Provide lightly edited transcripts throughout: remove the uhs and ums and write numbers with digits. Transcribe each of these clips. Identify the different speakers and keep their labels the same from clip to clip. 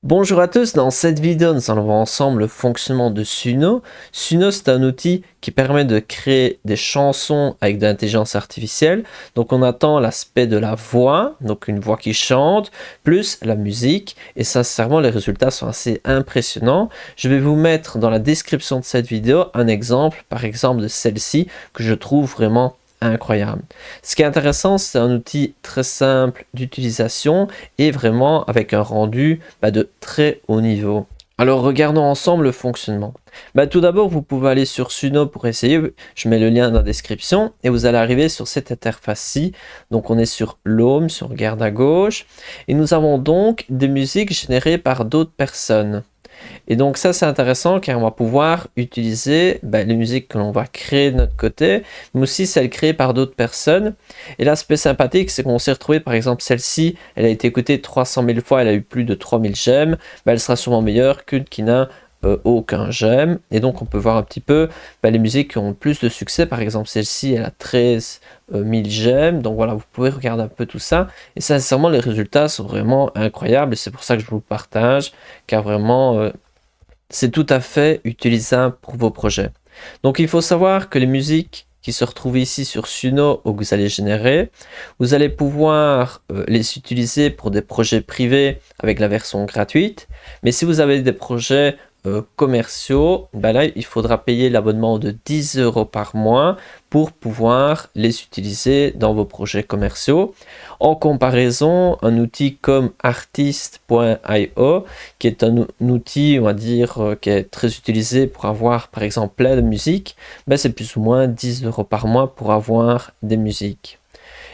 Speaker 1: Bonjour à tous, dans cette vidéo nous allons voir ensemble le fonctionnement de Suno. Suno c'est un outil qui permet de créer des chansons avec de l'intelligence artificielle. Donc on attend l'aspect de la voix, donc une voix qui chante, plus la musique. Et sincèrement les résultats sont assez impressionnants. Je vais vous mettre dans la description de cette vidéo un exemple, par exemple de celle-ci, que je trouve vraiment incroyable. Ce qui est intéressant, c'est un outil très simple d'utilisation et vraiment avec un rendu de très haut niveau. Alors regardons ensemble le fonctionnement. Tout d'abord, vous pouvez aller sur Suno pour essayer. Je mets le lien dans la description et vous allez arriver sur cette interface-ci. Donc on est sur l'Home, si on regarde à gauche. Et nous avons donc des musiques générées par d'autres personnes. Et donc ça c'est intéressant car on va pouvoir utiliser les musiques que l'on va créer de notre côté, mais aussi celles créées par d'autres personnes. Et l'aspect sympathique c'est qu'on s'est retrouvé par exemple celle-ci, elle a été écoutée 300 000 fois, elle a eu plus de 3000 j'aime, elle sera sûrement meilleure qu'une qui n'a aucun j'aime. Et donc on peut voir un petit peu les musiques qui ont le plus de succès. Par exemple celle-ci elle a 13 000 j'aime, donc voilà, vous pouvez regarder un peu tout ça et sincèrement les résultats sont vraiment incroyables et c'est pour ça que je vous le partage car vraiment c'est tout à fait utilisable pour vos projets. Donc il faut savoir que les musiques qui se retrouvent ici sur Suno ou que vous allez générer, vous allez pouvoir les utiliser pour des projets privés avec la version gratuite. Mais si vous avez des projets commerciaux, là il faudra payer l'abonnement de 10 € par mois pour pouvoir les utiliser dans vos projets commerciaux. En comparaison, un outil comme artist.io, qui est un outil, on va dire, qui est très utilisé pour avoir par exemple plein de musique, c'est plus ou moins 10 € par mois pour avoir des musiques.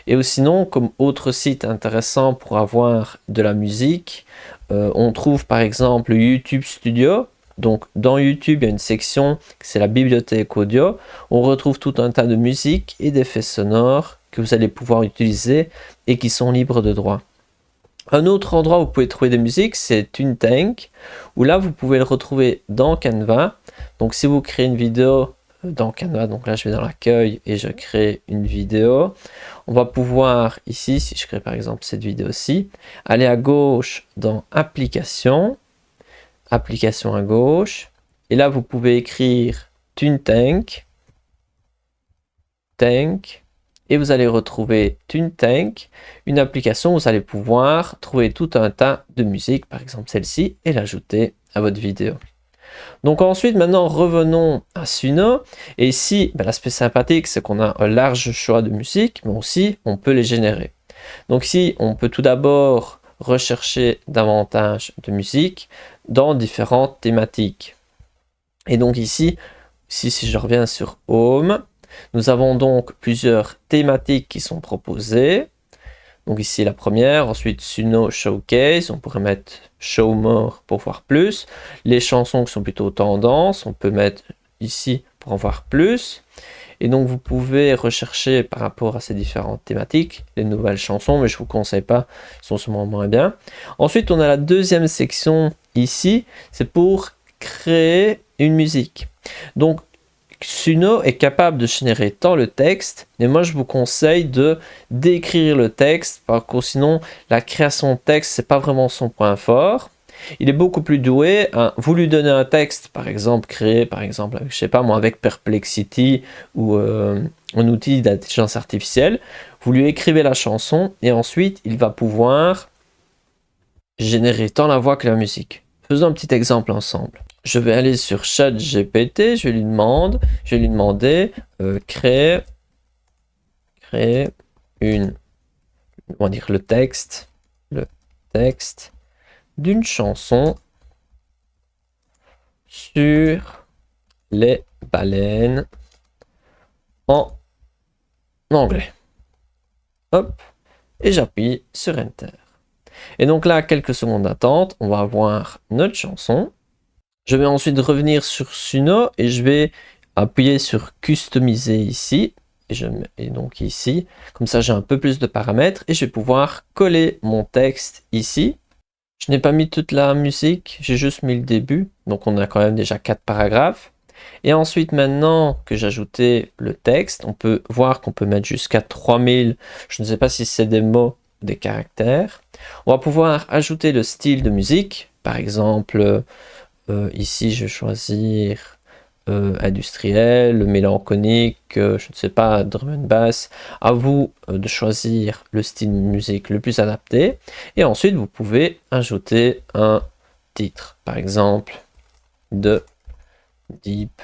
Speaker 1: Et sinon, comme autre site intéressant pour avoir de la musique, on trouve par exemple YouTube Studio. Donc dans YouTube, il y a une section, c'est la bibliothèque audio. On retrouve tout un tas de musiques et d'effets sonores que vous allez pouvoir utiliser et qui sont libres de droit. Un autre endroit où vous pouvez trouver des musiques, c'est TuneTank, où là vous pouvez le retrouver dans Canva. Donc si vous créez une vidéo dans Canva, donc là je vais dans l'accueil et je crée une vidéo, on va pouvoir ici, si je crée par exemple cette vidéo-ci, aller à gauche dans Applications, Application à gauche, et là vous pouvez écrire TuneTank, et vous allez retrouver TuneTank, une application où vous allez pouvoir trouver tout un tas de musiques, par exemple celle-ci, et l'ajouter à votre vidéo. Donc ensuite, maintenant, revenons à Suno. Et ici, l'aspect sympathique, c'est qu'on a un large choix de musique, mais aussi, on peut les générer. Donc ici, on peut tout d'abord rechercher davantage de musique dans différentes thématiques. Et donc ici, si je reviens sur Home, nous avons donc plusieurs thématiques qui sont proposées. Donc ici la première, ensuite Suno Showcase, on pourrait mettre Show More pour voir plus. Les chansons qui sont plutôt tendance, on peut mettre ici pour en voir plus. Et donc vous pouvez rechercher par rapport à ces différentes thématiques les nouvelles chansons, mais je ne vous conseille pas, elles sont sûrement moins bien. Ensuite on a la deuxième section ici, c'est pour créer une musique. Donc Suno est capable de générer tant le texte, mais moi je vous conseille de d'écrire le texte, parce que sinon la création de texte c'est pas vraiment son point fort. Il est beaucoup plus doué. Vous lui donnez un texte, par exemple créé, par exemple, je sais pas moi, avec Perplexity ou un outil d'intelligence artificielle. Vous lui écrivez la chanson et ensuite il va pouvoir générer tant la voix que la musique. Faisons un petit exemple ensemble. Je vais aller sur ChatGPT, je vais lui demander créer une, on va dire le texte d'une chanson sur les baleines en anglais. Hop, et j'appuie sur Enter. Et donc là, quelques secondes d'attente, on va avoir notre chanson. Je vais ensuite revenir sur Suno et je vais appuyer sur customiser ici. Et donc ici, comme ça j'ai un peu plus de paramètres et je vais pouvoir coller mon texte ici. Je n'ai pas mis toute la musique, j'ai juste mis le début. Donc on a quand même déjà 4 paragraphes. Et ensuite, maintenant que j'ai ajouté le texte, on peut voir qu'on peut mettre jusqu'à 3000. Je ne sais pas si c'est des mots ou des caractères. On va pouvoir ajouter le style de musique. par exemple, ici, je vais choisir industriel, mélancolique, je ne sais pas, drum and bass. À vous de choisir le style de musique le plus adapté. Et ensuite, vous pouvez ajouter un titre, par exemple, de Deep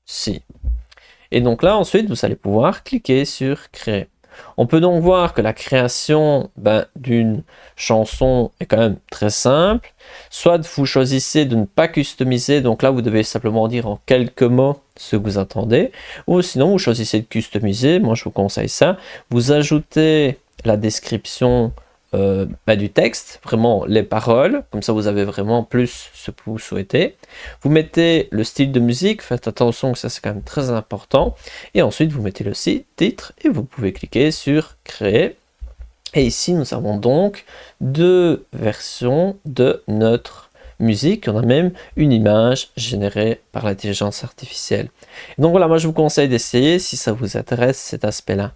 Speaker 1: Sea. Et donc là, ensuite, vous allez pouvoir cliquer sur créer. On peut donc voir que la création d'une chanson est quand même très simple. Soit vous choisissez de ne pas customiser, donc là vous devez simplement dire en quelques mots ce que vous attendez, ou sinon vous choisissez de customiser, moi je vous conseille ça. Vous ajoutez la description du texte, vraiment les paroles, comme ça vous avez vraiment plus ce que vous souhaitez. Vous mettez le style de musique, faites attention que ça c'est quand même très important, et ensuite vous mettez le titre et vous pouvez cliquer sur créer. Et ici nous avons donc deux versions de notre musique, on a même une image générée par l'intelligence artificielle. Donc voilà, moi je vous conseille d'essayer si ça vous intéresse cet aspect-là.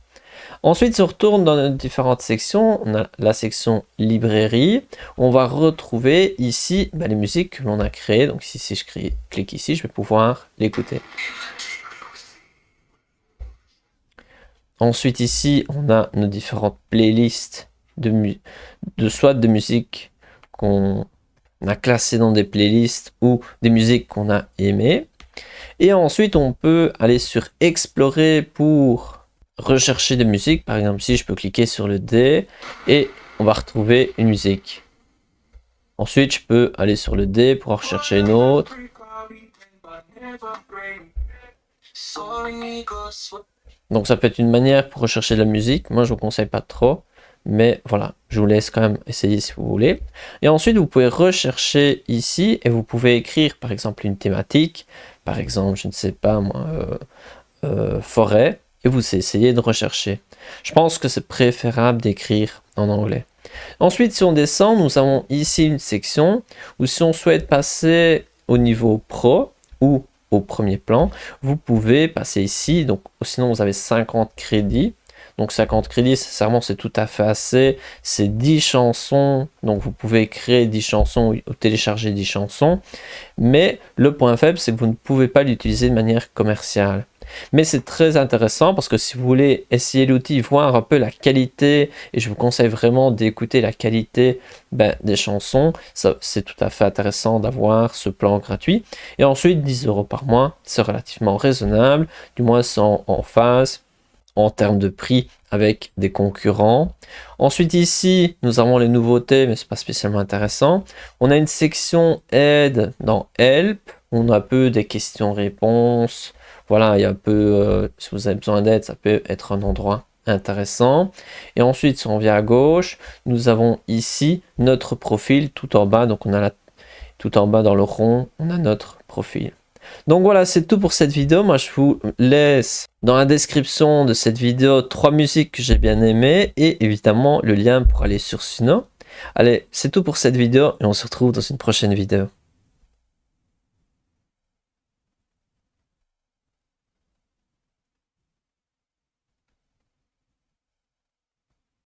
Speaker 1: Ensuite, si on retourne dans nos différentes sections, on a la section librairie. On va retrouver ici les musiques que l'on a créées. Donc si je clique ici, je vais pouvoir l'écouter. Ensuite, ici, on a nos différentes playlists soit de musique qu'on a classées dans des playlists ou des musiques qu'on a aimées. Et ensuite, on peut aller sur explorer pour rechercher des musiques. Par exemple, ici, je peux cliquer sur le D et on va retrouver une musique. Ensuite, je peux aller sur le D pour rechercher une autre. Donc, ça peut être une manière pour rechercher de la musique. Moi, je ne vous conseille pas trop. Mais voilà, je vous laisse quand même essayer si vous voulez. Et ensuite, vous pouvez rechercher ici et vous pouvez écrire, par exemple, une thématique. Par exemple, je ne sais pas moi, forêt. Et vous essayez de rechercher. Je pense que c'est préférable d'écrire en anglais. Ensuite, si on descend, nous avons ici une section où si on souhaite passer au niveau pro ou au premier plan, vous pouvez passer ici. Donc, sinon, vous avez 50 crédits. Donc 50 crédits, sincèrement, c'est tout à fait assez. C'est 10 chansons. Donc vous pouvez créer 10 chansons ou télécharger 10 chansons. Mais le point faible, c'est que vous ne pouvez pas l'utiliser de manière commerciale. Mais c'est très intéressant parce que si vous voulez essayer l'outil, voir un peu la qualité, et je vous conseille vraiment d'écouter la qualité des chansons, c'est tout à fait intéressant d'avoir ce plan gratuit. Et ensuite, 10 € par mois, c'est relativement raisonnable, du moins c'est en phase en termes de prix avec des concurrents. Ensuite ici, nous avons les nouveautés, mais c'est pas spécialement intéressant. On a une section aide dans Help, on a un peu des questions-réponses. Voilà, il y a un peu, si vous avez besoin d'aide, ça peut être un endroit intéressant. Et ensuite, si on vient à gauche, nous avons ici notre profil tout en bas. Donc on a tout en bas dans le rond, on a notre profil. Donc voilà, c'est tout pour cette vidéo. Moi, je vous laisse dans la description de cette vidéo 3 musiques que j'ai bien aimées et évidemment le lien pour aller sur Suno. Allez, c'est tout pour cette vidéo et on se retrouve dans une prochaine vidéo.